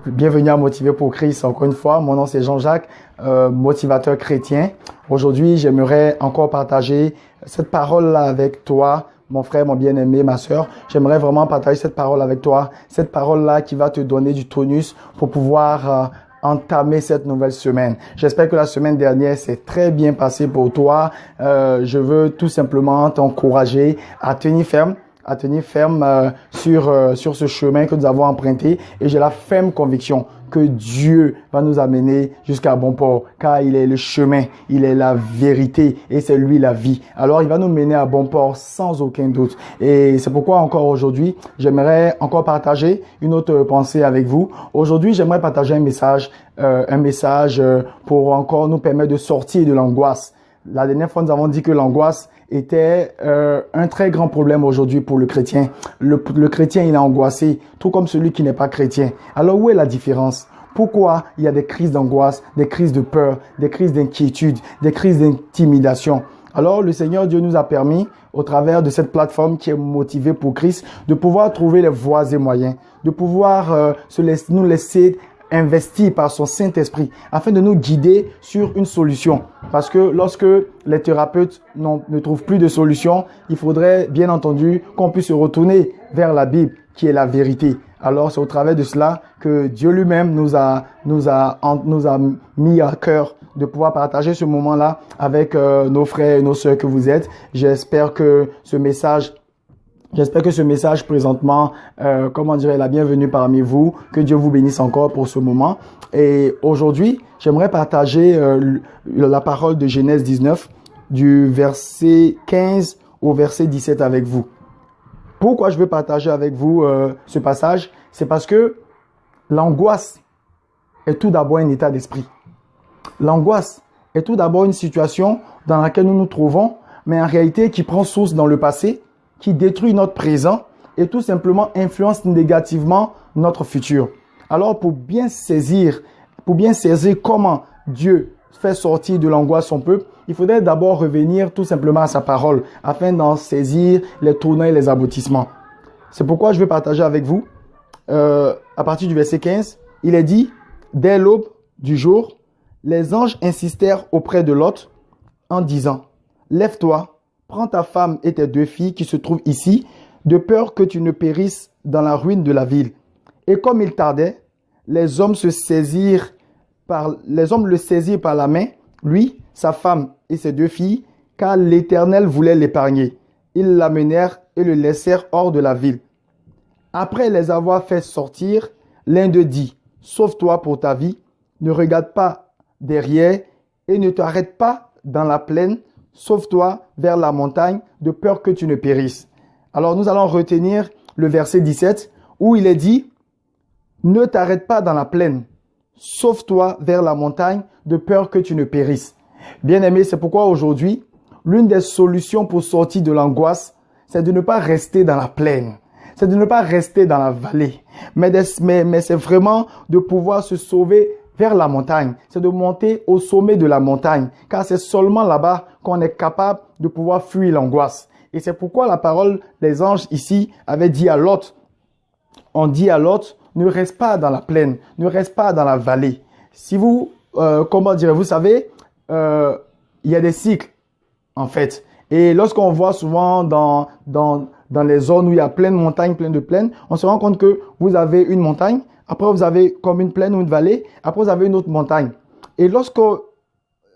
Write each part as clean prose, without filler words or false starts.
Bienvenue à Motiver pour Christ. Encore une fois, mon nom c'est Jean-Jacques, motivateur chrétien. Aujourd'hui, j'aimerais encore partager cette parole-là avec toi, mon frère, mon bien-aimé, ma sœur. J'aimerais vraiment partager cette parole avec toi, cette parole-là qui va te donner du tonus pour pouvoir entamer cette nouvelle semaine. J'espère que la semaine dernière s'est très bien passée pour toi. Je veux tout simplement t'encourager à tenir ferme sur ce chemin que nous avons emprunté, et j'ai la ferme conviction que Dieu va nous amener jusqu'à bon port, car il est le chemin, il est la vérité et c'est lui la vie. Alors il va nous mener à bon port sans aucun doute, et c'est pourquoi encore aujourd'hui j'aimerais encore partager une autre pensée avec vous. Aujourd'hui j'aimerais partager un message pour encore nous permettre de sortir de l'angoisse. La dernière fois nous avons dit que l'angoisse était un très grand problème aujourd'hui pour le chrétien. Le chrétien, il est angoissé, tout comme celui qui n'est pas chrétien. Alors où est la différence? Pourquoi il y a des crises d'angoisse, des crises de peur, des crises d'inquiétude, des crises d'intimidation? Alors le Seigneur Dieu nous a permis, au travers de cette plateforme qui est motivée pour Christ, de pouvoir trouver les voies et moyens, de pouvoir nous laisser investi par son Saint-Esprit afin de nous guider sur une solution. Parce que lorsque les thérapeutes ne trouvent plus de solution, il faudrait bien entendu qu'on puisse se retourner vers la Bible qui est la vérité. Alors c'est au travers de cela que Dieu lui-même nous a mis à cœur de pouvoir partager ce moment-là avec nos frères et nos sœurs que vous êtes. J'espère que ce message présentement, la bienvenue parmi vous. Que Dieu vous bénisse encore pour ce moment. Et aujourd'hui, j'aimerais partager la parole de Genèse 19, du verset 15 au verset 17 avec vous. Pourquoi je veux partager avec vous ce passage? C'est parce que l'angoisse est tout d'abord un état d'esprit. L'angoisse est tout d'abord une situation dans laquelle nous nous trouvons, mais en réalité qui prend source dans le passé, qui détruit notre présent et tout simplement influence négativement notre futur. Alors pour bien saisir comment Dieu fait sortir de l'angoisse son peuple, il faudrait d'abord revenir tout simplement à sa parole afin d'en saisir les tournants et les aboutissements. C'est pourquoi je vais partager avec vous à partir du verset 15. Il est dit: dès l'aube du jour, les anges insistèrent auprès de Lot en disant: lève-toi, prends ta femme et tes 2 filles qui se trouvent ici, de peur que tu ne périsses dans la ruine de la ville. Et comme il tardait, les hommes le saisirent par la main, lui, sa femme et ses 2 filles, car l'Éternel voulait l'épargner. Ils l'amenèrent et le laissèrent hors de la ville. Après les avoir fait sortir, l'un d'eux dit: sauve-toi pour ta vie, ne regarde pas derrière et ne t'arrête pas dans la plaine. Sauve-toi vers la montagne, de peur que tu ne périsses. Alors nous allons retenir le verset 17 où il est dit: ne t'arrête pas dans la plaine, sauve-toi vers la montagne, de peur que tu ne périsses. Bien-aimés, c'est pourquoi aujourd'hui, l'une des solutions pour sortir de l'angoisse, c'est de ne pas rester dans la plaine, c'est de ne pas rester dans la vallée, mais c'est vraiment de pouvoir se sauver vers la montagne, c'est de monter au sommet de la montagne, car c'est seulement là-bas qu'on est capable de pouvoir fuir l'angoisse. Et c'est pourquoi la parole des anges ici avait dit à Lot, on dit à Lot: ne reste pas dans la plaine, ne reste pas dans la vallée. Si vous, vous savez, il y a des cycles en fait. Et lorsqu'on voit souvent dans les zones où il y a plein de montagnes, plein de plaines, on se rend compte que vous avez une montagne, après vous avez comme une plaine ou une vallée, après vous avez une autre montagne. Et lorsque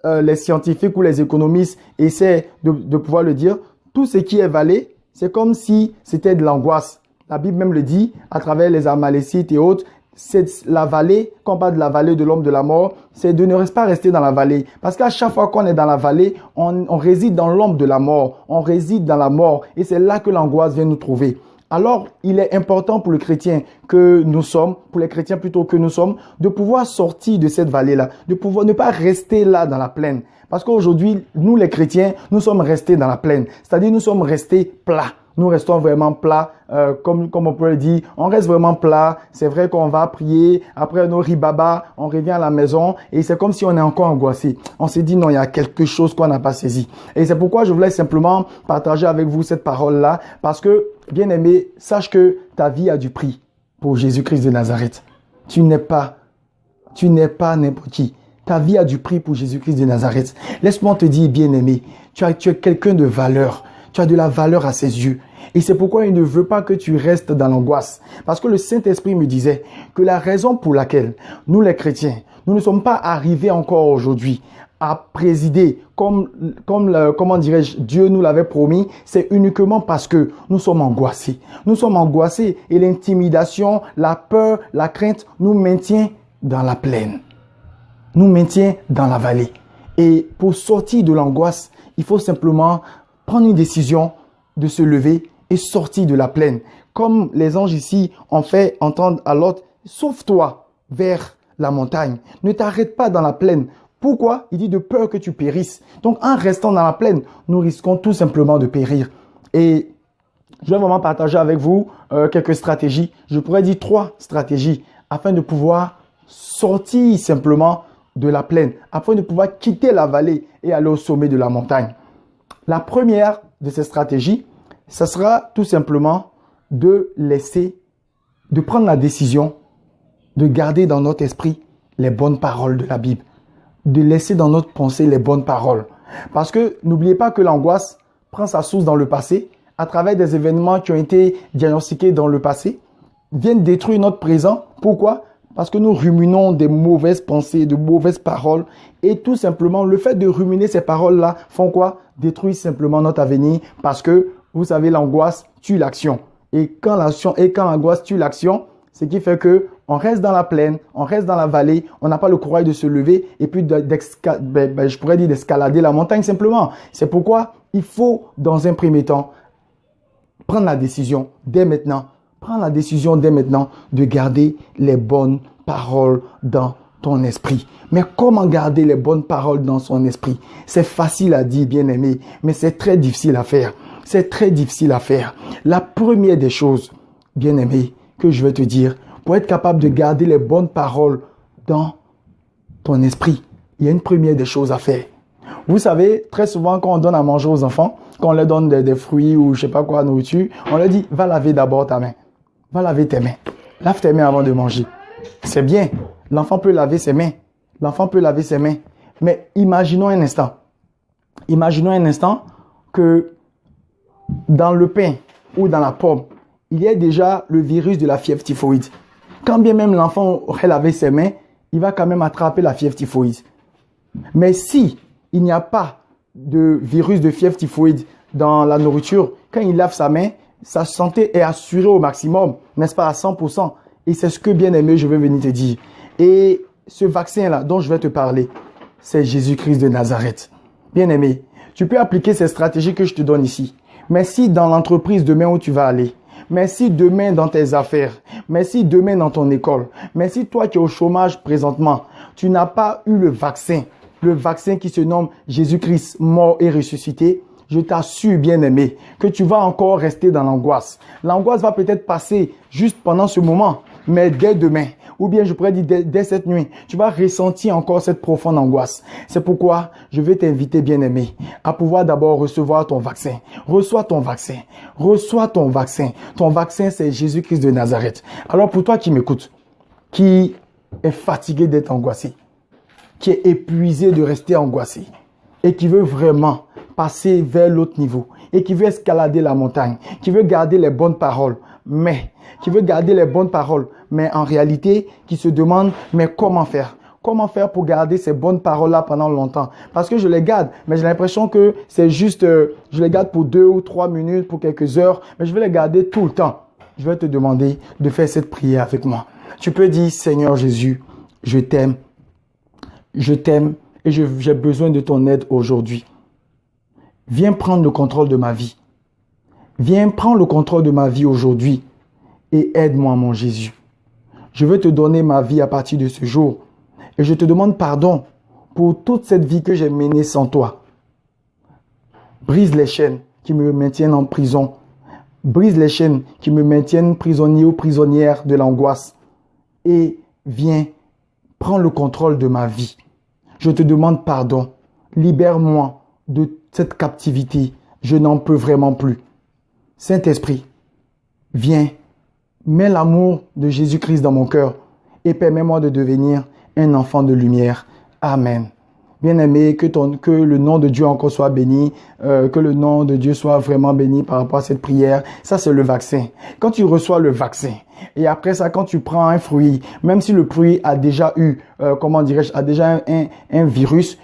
les scientifiques ou les économistes essaient de pouvoir le dire, tout ce qui est vallée, c'est comme si c'était de l'angoisse. La Bible même le dit à travers les Amalécites et autres. C'est la vallée, quand on parle de la vallée de l'homme de la mort, c'est de ne pas rester dans la vallée. Parce qu'à chaque fois qu'on est dans la vallée, on réside dans l'ombre de la mort, on réside dans la mort, et c'est là que l'angoisse vient nous trouver. Alors, il est important pour le chrétien que nous sommes, pour les chrétiens plutôt que nous sommes, de pouvoir sortir de cette vallée-là, de pouvoir ne pas rester là dans la plaine. Parce qu'aujourd'hui, nous les chrétiens, nous sommes restés dans la plaine, c'est-à-dire nous sommes restés plats. Nous restons vraiment plats, comme on peut le dire, on reste vraiment plat. C'est vrai qu'on va prier, après nos ribaba, on revient à la maison et c'est comme si on est encore angoissé. On s'est dit non, il y a quelque chose qu'on n'a pas saisi. Et c'est pourquoi je voulais simplement partager avec vous cette parole-là, parce que, bien aimé, sache que ta vie a du prix pour Jésus-Christ de Nazareth. Tu n'es pas n'importe qui. Ta vie a du prix pour Jésus-Christ de Nazareth. Laisse-moi te dire, bien-aimé, tu es quelqu'un de valeur. Tu as de la valeur à ses yeux. Et c'est pourquoi il ne veut pas que tu restes dans l'angoisse. Parce que le Saint-Esprit me disait que la raison pour laquelle nous les chrétiens, nous ne sommes pas arrivés encore aujourd'hui à présider comment dirais-je, Dieu nous l'avait promis, c'est uniquement parce que nous sommes angoissés. Nous sommes angoissés et l'intimidation, la peur, la crainte nous maintient dans la plaine, nous maintient dans la vallée. Et pour sortir de l'angoisse, il faut simplement prendre une décision de se lever et sortir de la plaine. Comme les anges ici ont fait entendre à l'autre, sauve-toi vers la montagne. Ne t'arrête pas dans la plaine. Pourquoi? Il dit de peur que tu périsses. Donc en restant dans la plaine, nous risquons tout simplement de périr. Et je vais vraiment partager avec vous quelques stratégies. Je pourrais dire 3 stratégies afin de pouvoir sortir simplement de la plaine, afin de pouvoir quitter la vallée et aller au sommet de la montagne. La première de ces stratégies, ça sera tout simplement de prendre la décision de garder dans notre esprit les bonnes paroles de la Bible, de laisser dans notre pensée les bonnes paroles. Parce que n'oubliez pas que l'angoisse prend sa source dans le passé, à travers des événements qui ont été diagnostiqués dans le passé, viennent détruire notre présent. Pourquoi? Parce que nous ruminons des mauvaises pensées, de mauvaises paroles. Et tout simplement, le fait de ruminer ces paroles-là font quoi? Détruisent simplement notre avenir. Parce que, vous savez, l'angoisse tue l'action. Et quand l'angoisse tue l'action, ce qui fait que on reste dans la plaine, on reste dans la vallée, on n'a pas le courage de se lever et puis je pourrais dire d'escalader la montagne simplement. C'est pourquoi il faut, dans un premier temps, prendre la décision dès maintenant. Prends la décision dès maintenant de garder les bonnes paroles dans ton esprit. Mais comment garder les bonnes paroles dans son esprit? C'est facile à dire, bien-aimé, mais c'est très difficile à faire. C'est très difficile à faire. La première des choses, bien-aimé, que je vais te dire, pour être capable de garder les bonnes paroles dans ton esprit, il y a une première des choses à faire. Vous savez, très souvent, quand on donne à manger aux enfants, quand on leur donne des fruits ou je sais pas quoi, nourriture, on leur dit, va laver d'abord ta main. Va laver tes mains. Lave tes mains avant de manger. C'est bien. L'enfant peut laver ses mains. L'enfant peut laver ses mains. Mais imaginons un instant. Imaginons un instant que dans le pain ou dans la pomme, il y a déjà le virus de la fièvre typhoïde. Quand bien même l'enfant aurait lavé ses mains, il va quand même attraper la fièvre typhoïde. Mais si il n'y a pas de virus de fièvre typhoïde dans la nourriture, quand il lave sa main, sa santé est assurée au maximum, n'est-ce pas, à 100%. Et c'est ce que, bien aimé, je vais venir te dire. Et ce vaccin-là dont je vais te parler, c'est Jésus-Christ de Nazareth. Bien aimé, tu peux appliquer ces stratégies que je te donne ici. Mais si dans l'entreprise demain où tu vas aller, mais si demain dans tes affaires, mais si demain dans ton école, mais si toi qui es au chômage présentement, tu n'as pas eu le vaccin qui se nomme Jésus-Christ mort et ressuscité, je t'assure, bien-aimé, que tu vas encore rester dans l'angoisse. L'angoisse va peut-être passer juste pendant ce moment, mais dès demain, ou bien je pourrais dire dès cette nuit, tu vas ressentir encore cette profonde angoisse. C'est pourquoi je vais t'inviter, bien-aimé, à pouvoir d'abord recevoir ton vaccin. Reçois ton vaccin. Reçois ton vaccin. Ton vaccin, c'est Jésus-Christ de Nazareth. Alors pour toi qui m'écoutes, qui est fatigué d'être angoissé, qui est épuisé de rester angoissé, et qui veut vraiment passer vers l'autre niveau et qui veut escalader la montagne, qui veut garder les bonnes paroles, mais en réalité, qui se demande, mais comment faire? Comment faire pour garder ces bonnes paroles-là pendant longtemps? Parce que je les garde, mais j'ai l'impression que c'est juste, je les garde pour 2 ou 3 minutes, pour quelques heures, mais je vais les garder tout le temps. Je vais te demander de faire cette prière avec moi. Tu peux dire, Seigneur Jésus, je t'aime et j'ai besoin de ton aide aujourd'hui. Viens prendre le contrôle de ma vie. Viens prendre le contrôle de ma vie aujourd'hui et aide-moi, mon Jésus. Je veux te donner ma vie à partir de ce jour et je te demande pardon pour toute cette vie que j'ai menée sans toi. Brise les chaînes qui me maintiennent en prison. Brise les chaînes qui me maintiennent prisonnier ou prisonnière de l'angoisse et viens prendre le contrôle de ma vie. Je te demande pardon. Libère-moi de cette captivité. Je n'en peux vraiment plus. Saint-Esprit, viens, mets l'amour de Jésus-Christ dans mon cœur et permets-moi de devenir un enfant de lumière. Amen. Bien-aimé, que le nom de Dieu encore soit béni, que le nom de Dieu soit vraiment béni par rapport à cette prière. Ça, c'est le vaccin. Quand tu reçois le vaccin, et après ça, quand tu prends un fruit, même si le fruit a déjà eu, a déjà un virus,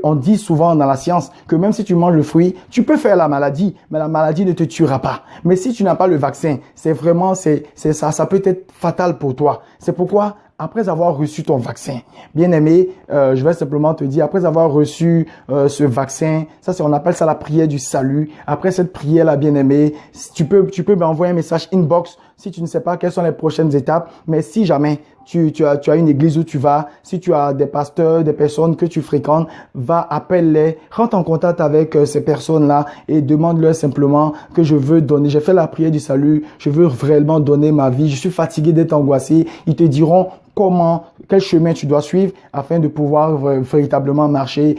on dit souvent dans la science que même si tu manges le fruit, tu peux faire la maladie, mais la maladie ne te tuera pas. Mais si tu n'as pas le vaccin, c'est ça peut être fatal pour toi. C'est pourquoi, après avoir reçu ton vaccin, bien-aimé, je vais simplement te dire, après avoir reçu ce vaccin, on appelle ça la prière du salut. Après cette prière-là, bien-aimé, tu peux m'envoyer un message inbox si tu ne sais pas quelles sont les prochaines étapes. Mais si jamais tu as une église où tu vas, si tu as des pasteurs, des personnes que tu fréquentes, appelle-les, rentre en contact avec ces personnes-là et demande-leur simplement que je veux donner. J'ai fait la prière du salut, je veux réellement donner ma vie, je suis fatigué d'être angoissé. Ils te diront quel chemin tu dois suivre afin de pouvoir véritablement marcher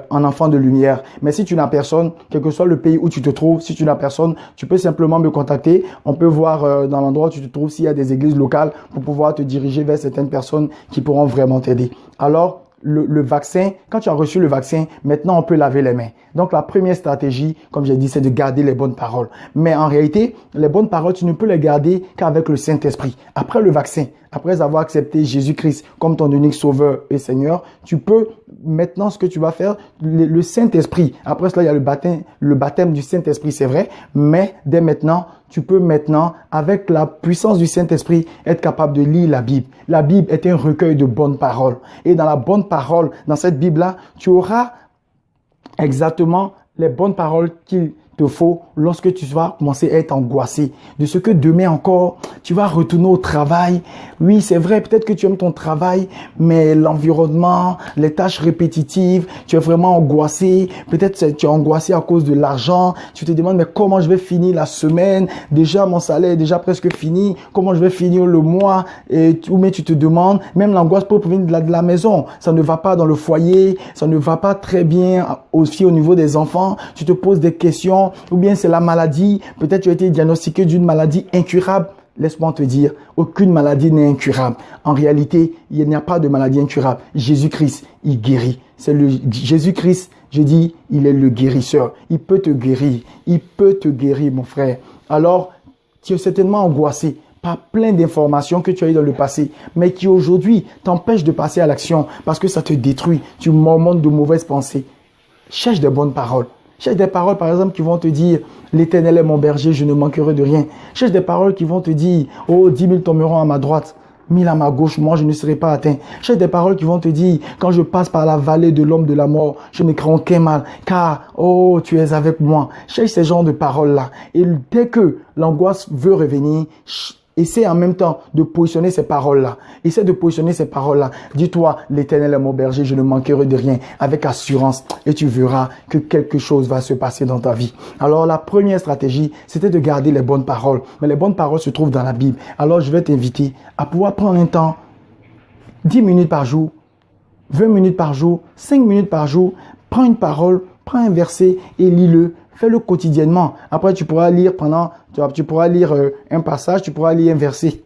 en enfant de lumière. Mais si tu n'as personne, quel que soit le pays où tu te trouves, si tu n'as personne, tu peux simplement me contacter. On peut voir dans l'endroit où tu te trouves s'il y a des églises locales pour pouvoir te diriger vers certaines personnes qui pourront vraiment t'aider. Alors, le vaccin, quand tu as reçu le vaccin, maintenant on peut laver les mains. Donc la première stratégie, comme j'ai dit, c'est de garder les bonnes paroles. Mais en réalité, les bonnes paroles, tu ne peux les garder qu'avec le Saint-Esprit. Après le vaccin, après avoir accepté Jésus-Christ comme ton unique sauveur et Seigneur, tu peux maintenant ce que tu vas faire, le Saint-Esprit. Après cela, il y a le baptême du Saint-Esprit, c'est vrai, mais dès maintenant, tu peux maintenant, avec la puissance du Saint-Esprit, être capable de lire la Bible. La Bible est un recueil de bonnes paroles. Et dans la bonne parole, dans cette Bible-là, tu auras exactement les bonnes paroles qu'il te faut lorsque tu vas commencer à être angoissé de ce que demain encore, tu vas retourner au travail. Oui, c'est vrai, peut-être que tu aimes ton travail, mais l'environnement, les tâches répétitives, tu es vraiment angoissé. Peut-être que tu es angoissé à cause de l'argent. Tu te demandes, mais comment je vais finir la semaine? Déjà, mon salaire est déjà presque fini. Comment je vais finir le mois? Ou bien tu te demandes, même l'angoisse peut venir de la maison. Ça ne va pas dans le foyer. Ça ne va pas très bien aussi au niveau des enfants. Tu te poses des questions. Ou bien c'est la maladie, peut-être tu as été diagnostiqué d'une maladie incurable. Laisse-moi te dire, aucune maladie n'est incurable. En réalité, il n'y a pas de maladie incurable. Jésus-Christ, il guérit. Jésus-Christ, je dis, il est le guérisseur. Il peut te guérir. Il peut te guérir, mon frère. Alors, tu es certainement angoissé par plein d'informations que tu as eues dans le passé, mais qui aujourd'hui t'empêchent de passer à l'action parce que ça te détruit. Tu mormonnes de mauvaises pensées. Cherche des bonnes paroles. Cherche des paroles, par exemple, qui vont te dire « L'Éternel est mon berger, je ne manquerai de rien ». Cherche des paroles qui vont te dire « Oh, 10 000 tomberont à ma droite, 1000 à ma gauche, moi je ne serai pas atteint ». Cherche des paroles qui vont te dire « Quand je passe par la vallée de l'homme de la mort, je ne crains aucun mal, car, oh, tu es avec moi ». Cherche ces genres de paroles-là. Et dès que l'angoisse veut revenir, essaie en même temps de positionner ces paroles-là. Essaie de positionner ces paroles-là. Dis-toi, l'Éternel est mon berger, je ne manquerai de rien, avec assurance. Et tu verras que quelque chose va se passer dans ta vie. Alors, la première stratégie, c'était de garder les bonnes paroles. Mais les bonnes paroles se trouvent dans la Bible. Alors, je vais t'inviter à pouvoir prendre un temps, 10 minutes par jour, 20 minutes par jour, 5 minutes par jour. Prends une parole, prends un verset et lis-le. Fais-le quotidiennement. Après, tu pourras lire un passage, tu pourras lire un verset.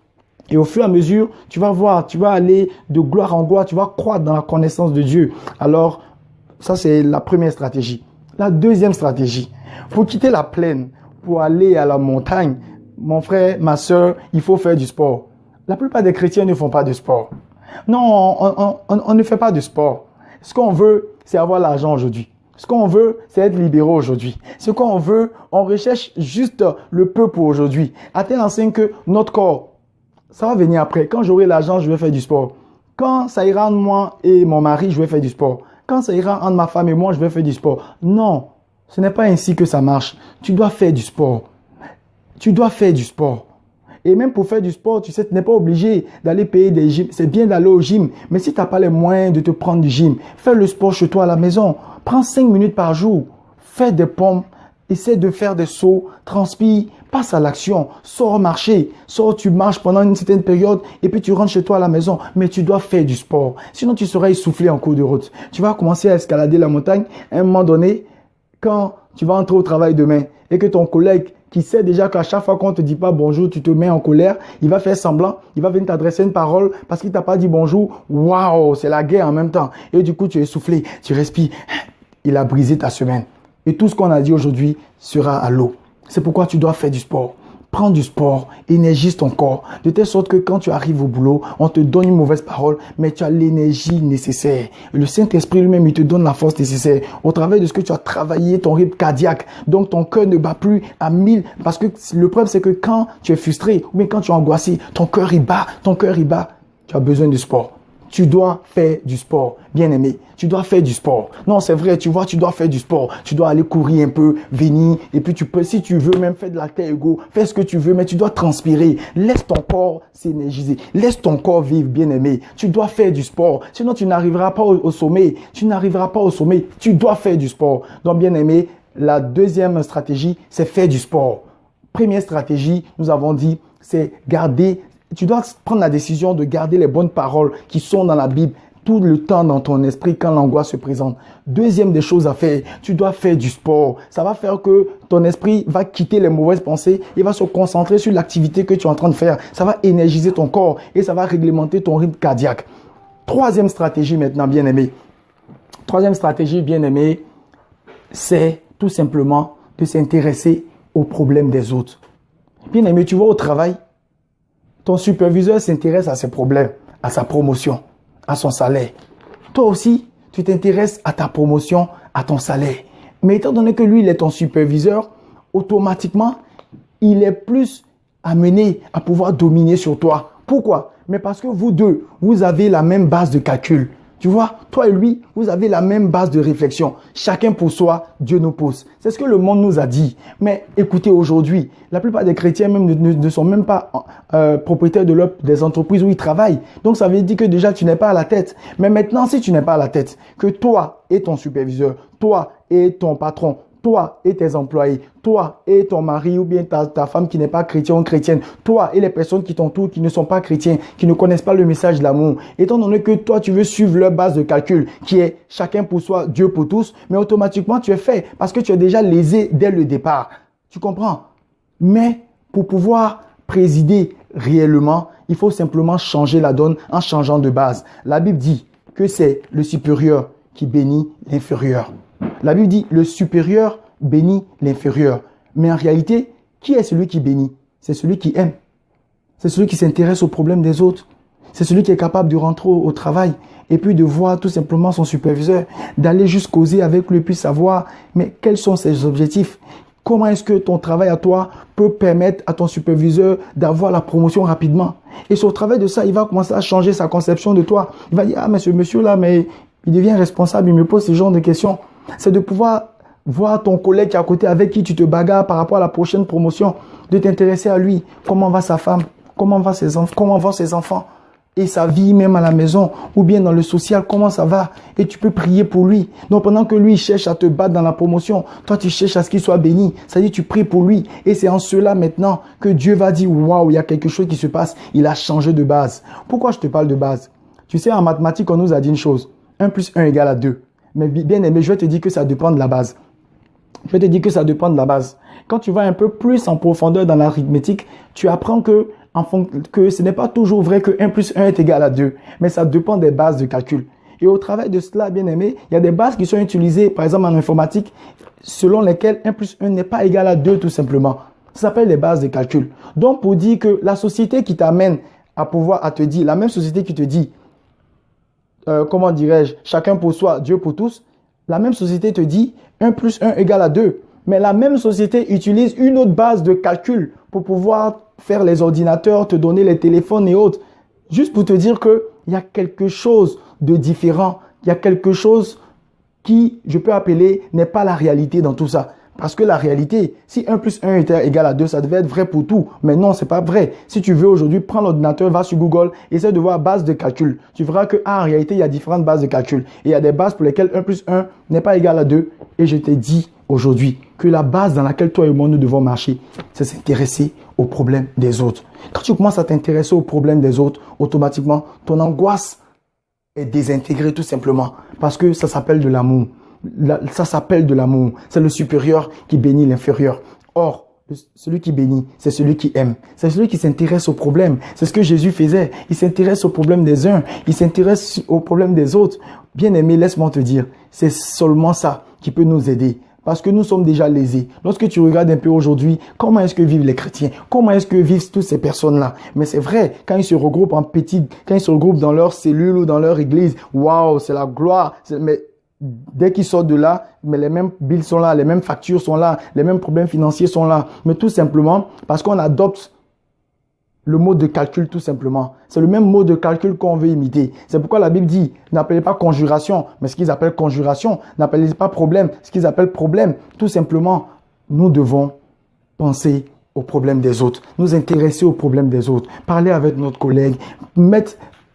Et au fur et à mesure, tu vas voir, tu vas aller de gloire en gloire, tu vas croître dans la connaissance de Dieu. Alors, ça c'est la première stratégie. La deuxième stratégie, pour quitter la plaine, pour aller à la montagne, mon frère, ma soeur, il faut faire du sport. La plupart des chrétiens ne font pas de sport. Non, on ne fait pas de sport. Ce qu'on veut, c'est avoir l'argent aujourd'hui. Ce qu'on veut, c'est être libéré aujourd'hui. Ce qu'on veut, on recherche juste le peu pour aujourd'hui. À tel enseigne que notre corps, ça va venir après. Quand j'aurai l'argent, je vais faire du sport. Quand ça ira entre moi et mon mari, je vais faire du sport. Quand ça ira entre ma femme et moi, je vais faire du sport. Non, ce n'est pas ainsi que ça marche. Tu dois faire du sport. Tu dois faire du sport. Et même pour faire du sport, tu sais, tu n'es pas obligé d'aller payer des gyms. C'est bien d'aller au gym. Mais si tu n'as pas les moyens de te prendre du gym, fais le sport chez toi à la maison. Prends 5 minutes par jour. Fais des pompes. Essaie de faire des sauts. Transpire. Passe à l'action. Sors marcher. Sors, tu marches pendant une certaine période et puis tu rentres chez toi à la maison. Mais tu dois faire du sport. Sinon, tu seras essoufflé en cours de route. Tu vas commencer à escalader la montagne. À un moment donné, quand tu vas entrer au travail demain et que ton collègue qui sait déjà qu'à chaque fois qu'on ne te dit pas bonjour, tu te mets en colère, il va faire semblant, il va venir t'adresser une parole parce qu'il t'a pas dit bonjour. Waouh, c'est la guerre en même temps. Et du coup, tu es essoufflé, tu respires. Il a brisé ta semaine. Et tout ce qu'on a dit aujourd'hui sera à l'eau. C'est pourquoi tu dois faire du sport. Prends du sport, énergise ton corps, de telle sorte que quand tu arrives au boulot, on te donne une mauvaise parole, mais tu as l'énergie nécessaire. Le Saint-Esprit lui-même, il te donne la force nécessaire au travers de ce que tu as travaillé, ton rythme cardiaque. Donc ton cœur ne bat plus à 1000, parce que le problème c'est que quand tu es frustré ou bien quand tu es angoissé, ton cœur il bat, Tu as besoin du sport. Tu dois faire du sport, bien aimé. Tu dois faire du sport. Non, c'est vrai, tu vois, tu dois faire du sport. Tu dois aller courir un peu, venir. Et puis tu peux, si tu veux, même faire de l'haltéro, fais ce que tu veux, mais tu dois transpirer. Laisse ton corps s'énergiser. Laisse ton corps vivre, bien aimé. Tu dois faire du sport. Sinon, tu n'arriveras pas au sommet. Tu n'arriveras pas au sommet. Tu dois faire du sport. Donc, bien aimé, la deuxième stratégie, c'est faire du sport. Première stratégie, nous avons dit, c'est garder. Tu dois prendre la décision de garder les bonnes paroles qui sont dans la Bible tout le temps dans ton esprit quand l'angoisse se présente. Deuxième des choses à faire, tu dois faire du sport. Ça va faire que ton esprit va quitter les mauvaises pensées et va se concentrer sur l'activité que tu es en train de faire. Ça va énergiser ton corps et ça va réglementer ton rythme cardiaque. Troisième stratégie maintenant, bien aimé. Troisième stratégie, bien aimé, c'est tout simplement de s'intéresser aux problèmes des autres. Bien aimé, tu vas au travail. Ton superviseur s'intéresse à ses problèmes, à sa promotion, à son salaire. Toi aussi, tu t'intéresses à ta promotion, à ton salaire. Mais étant donné que lui, il est ton superviseur, automatiquement, il est plus amené à pouvoir dominer sur toi. Pourquoi? Mais parce que vous deux, vous avez la même base de calcul. Tu vois, toi et lui, vous avez la même base de réflexion. Chacun pour soi, Dieu nous pose. C'est ce que le monde nous a dit. Mais écoutez, aujourd'hui, la plupart des chrétiens même ne sont même pas propriétaires des entreprises où ils travaillent. Donc, ça veut dire que déjà, tu n'es pas à la tête. Mais maintenant, si tu n'es pas à la tête, que toi et ton superviseur, toi et ton patron, toi et tes employés, toi et ton mari ou bien ta femme qui n'est pas chrétienne ou chrétienne, toi et les personnes qui t'entourent qui ne sont pas chrétiens, qui ne connaissent pas le message de l'amour, étant donné que toi tu veux suivre leur base de calcul qui est chacun pour soi, Dieu pour tous, mais automatiquement tu es fait parce que tu es déjà lésé dès le départ. Tu comprends? Mais pour pouvoir présider réellement, il faut simplement changer la donne en changeant de base. La Bible dit que c'est le supérieur qui bénit l'inférieur. La Bible dit le supérieur bénit l'inférieur. Mais en réalité, qui est celui qui bénit? C'est celui qui aime. C'est celui qui s'intéresse aux problèmes des autres. C'est celui qui est capable de rentrer au travail et puis de voir tout simplement son superviseur, d'aller juste causer avec lui, puis savoir mais quels sont ses objectifs. Comment est-ce que ton travail à toi peut permettre à ton superviseur d'avoir la promotion rapidement? Et sur le travail de ça, il va commencer à changer sa conception de toi. Il va dire, ah mais ce monsieur-là, mais il devient responsable, il me pose ce genre de questions. C'est de pouvoir voir ton collègue qui est à côté avec qui tu te bagarres par rapport à la prochaine promotion, de t'intéresser à lui. Comment va sa femme? Comment vont ses enfants? Et sa vie même à la maison ou bien dans le social, comment ça va? Et tu peux prier pour lui. Donc pendant que lui cherche à te battre dans la promotion, toi tu cherches à ce qu'il soit béni. C'est-à-dire tu pries pour lui. Et c'est en cela maintenant que Dieu va dire, waouh, il y a quelque chose qui se passe. Il a changé de base. Pourquoi je te parle de base? Tu sais, en mathématiques, on nous a dit une chose. 1 plus 1 égale à 2. Mais bien aimé, je vais te dire que ça dépend de la base. Je vais te dire que ça dépend de la base. Quand tu vas un peu plus en profondeur dans l'arithmétique, tu apprends que ce n'est pas toujours vrai que 1 plus 1 est égal à 2. Mais ça dépend des bases de calcul. Et au travail de cela, bien aimé, il y a des bases qui sont utilisées, par exemple en informatique, selon lesquelles 1 plus 1 n'est pas égal à 2 tout simplement. Ça s'appelle les bases de calcul. Donc pour dire que la société qui t'amène à te dire, la même société qui te dit, comment dirais-je, chacun pour soi, Dieu pour tous, la même société te dit 1 plus 1 égale à 2. Mais la même société utilise une autre base de calcul pour pouvoir faire les ordinateurs, te donner les téléphones et autres. Juste pour te dire qu'il y a quelque chose de différent. Il y a quelque chose qui, je peux appeler, n'est pas la réalité dans tout ça. Parce que la réalité, si 1 plus 1 était égal à 2, ça devait être vrai pour tout. Mais non, c'est pas vrai. Si tu veux aujourd'hui, prends l'ordinateur, va sur Google, essaie de voir base de calcul. Tu verras en réalité, il y a différentes bases de calcul. Et il y a des bases pour lesquelles 1 plus 1 n'est pas égal à 2. Et je t'ai dit aujourd'hui que la base dans laquelle toi et moi nous devons marcher, c'est s'intéresser aux problèmes des autres. Quand tu commences à t'intéresser aux problèmes des autres, automatiquement, ton angoisse est désintégrée tout simplement. Parce que ça s'appelle de l'amour. Ça s'appelle de l'amour. C'est le supérieur qui bénit l'inférieur. Or, celui qui bénit, c'est celui qui aime. C'est celui qui s'intéresse aux problèmes. C'est ce que Jésus faisait. Il s'intéresse aux problèmes des uns. Il s'intéresse aux problèmes des autres. Bien-aimé, laisse-moi te dire, c'est seulement ça qui peut nous aider. Parce que nous sommes déjà lésés. Lorsque tu regardes un peu aujourd'hui, comment est-ce que vivent les chrétiens? Comment est-ce que vivent toutes ces personnes-là? Mais c'est vrai, quand ils se regroupent en petits, quand ils se regroupent dans leur cellule ou dans leur église, waouh, c'est la gloire. Mais dès qu'ils sortent de là, mais les mêmes bills sont là, les mêmes factures sont là, les mêmes problèmes financiers sont là. Mais tout simplement parce qu'on adopte le mode de calcul tout simplement. C'est le même mode de calcul qu'on veut imiter. C'est pourquoi la Bible dit, n'appelez pas conjuration, mais ce qu'ils appellent conjuration. N'appelez pas problème, ce qu'ils appellent problème. Tout simplement, nous devons penser aux problèmes des autres, nous intéresser aux problèmes des autres, parler avec notre collègue,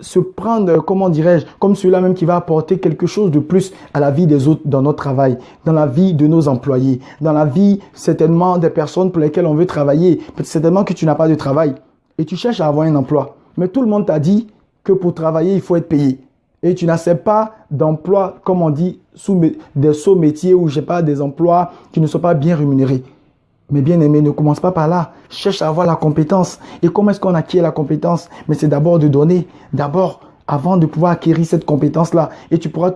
se prendre, comment dirais-je, comme celui-là même qui va apporter quelque chose de plus à la vie des autres dans notre travail, dans la vie de nos employés, dans la vie certainement des personnes pour lesquelles on veut travailler. Peut-être certainement que tu n'as pas de travail et tu cherches à avoir un emploi. Mais tout le monde t'a dit que pour travailler, il faut être payé. Et tu n'acceptes pas d'emploi, comme on dit, sous des sauts métiers ou je sais pas, des emplois qui ne sont pas bien rémunérés. Mais bien aimé, ne commence pas par là. Cherche à avoir la compétence. Et comment est-ce qu'on acquiert la compétence? Mais c'est d'abord de donner. D'abord, avant de pouvoir acquérir cette compétence-là. Et tu pourras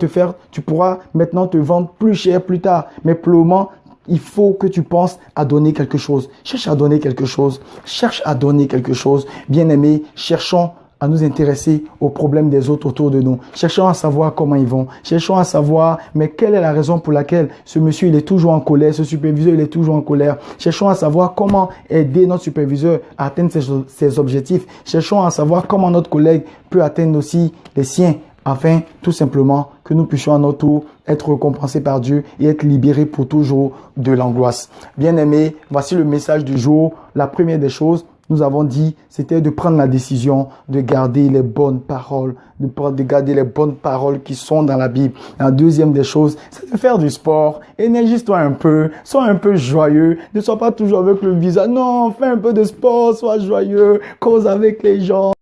maintenant te vendre plus cher plus tard. Mais pour le moment, il faut que tu penses à donner quelque chose. Cherche à donner quelque chose. Cherche à donner quelque chose. Bien aimé, cherchons à nous intéresser aux problèmes des autres autour de nous. Cherchons à savoir comment ils vont. Cherchons à savoir, mais quelle est la raison pour laquelle ce monsieur, il est toujours en colère, ce superviseur, il est toujours en colère. Cherchons à savoir comment aider notre superviseur à atteindre ses objectifs. Cherchons à savoir comment notre collègue peut atteindre aussi les siens, afin tout simplement que nous puissions à notre tour être récompensés par Dieu et être libérés pour toujours de l'angoisse. Bien-aimés, voici le message du jour. La première des choses, nous avons dit, c'était de prendre la décision de garder les bonnes paroles, de garder les bonnes paroles qui sont dans la Bible. La deuxième des choses, c'est de faire du sport. Énergise-toi un peu, sois un peu joyeux, ne sois pas toujours avec le visage. Non, fais un peu de sport, sois joyeux, cause avec les gens.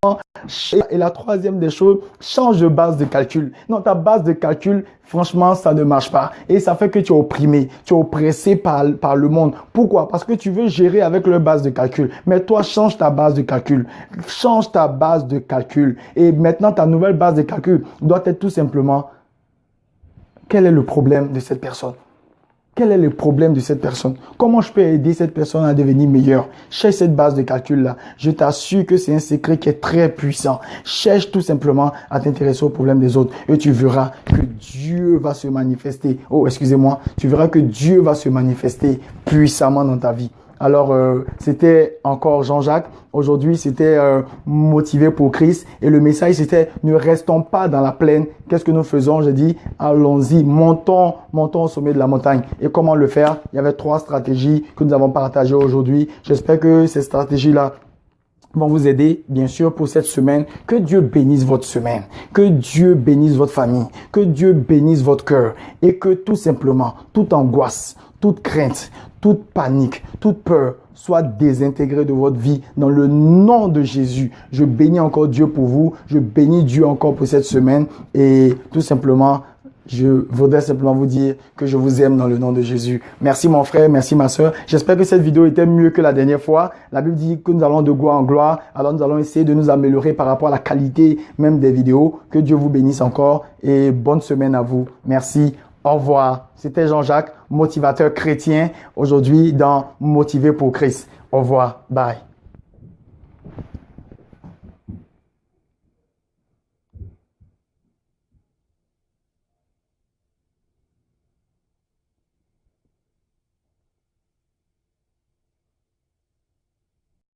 Et la troisième des choses, change de base de calcul. Non, ta base de calcul, franchement, ça ne marche pas. Et ça fait que tu es opprimé, tu es oppressé par le monde. Pourquoi? Parce que tu veux gérer avec leur base de calcul. Mais toi, change ta base de calcul. Change ta base de calcul. Et maintenant, ta nouvelle base de calcul doit être tout simplement, quel est le problème de cette personne? Quel est le problème de cette personne? Comment je peux aider cette personne à devenir meilleure? Cherche cette base de calcul-là. Je t'assure que c'est un secret qui est très puissant. Cherche tout simplement à t'intéresser aux problèmes des autres et tu verras que Dieu va se manifester. Oh, excusez-moi. Tu verras que Dieu va se manifester puissamment dans ta vie. Alors, c'était encore Jean-Jacques. Aujourd'hui, c'était motivé pour Christ. Et le message, c'était ne restons pas dans la plaine. Qu'est-ce que nous faisons? J'ai dit, allons-y, montons au sommet de la montagne. Et comment le faire? Il y avait 3 stratégies que nous avons partagées aujourd'hui. J'espère que ces stratégies-là vont vous aider, bien sûr, pour cette semaine. Que Dieu bénisse votre semaine. Que Dieu bénisse votre famille. Que Dieu bénisse votre cœur. Et que tout simplement, toute angoisse, toute crainte, toute panique, toute peur soit désintégrée de votre vie dans le nom de Jésus. Je bénis encore Dieu pour vous. Je bénis Dieu encore pour cette semaine. Et tout simplement, je voudrais simplement vous dire que je vous aime dans le nom de Jésus. Merci mon frère, merci ma soeur. J'espère que cette vidéo était mieux que la dernière fois. La Bible dit que nous allons de gloire en gloire. Alors nous allons essayer de nous améliorer par rapport à la qualité même des vidéos. Que Dieu vous bénisse encore et bonne semaine à vous. Merci. Au revoir. C'était Jean-Jacques, motivateur chrétien, aujourd'hui dans Motivé pour Christ. Au revoir. Bye.